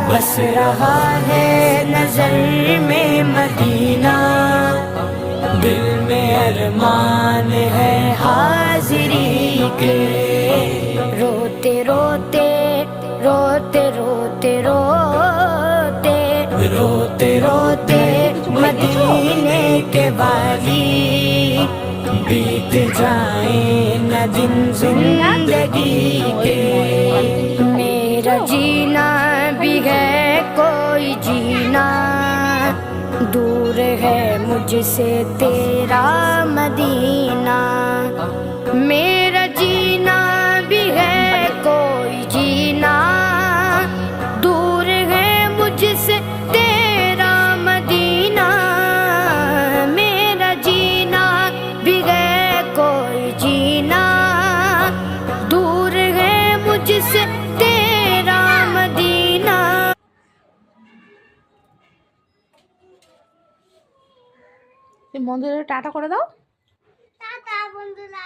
बस रहा है नजर में मदीना, दिल में अरमान है हाजिरी के। रोते रोते रोते रोते रोते रोते रोते मदीने के वाली, बीत जाए न दिन जिंदगी के। मेरा जीना भी है कोई जीना, दूर है मुझसे तेरा मदीना। मेरा जीना भी है कोई जीना, दूर है मुझसे तेरा मदीना। मेरा जीना भी है कोई जीना, दूर है मुझसे तेरा मदीना। বন্ধুদের টাটা করে দাও। টাটা বন্ধুরা।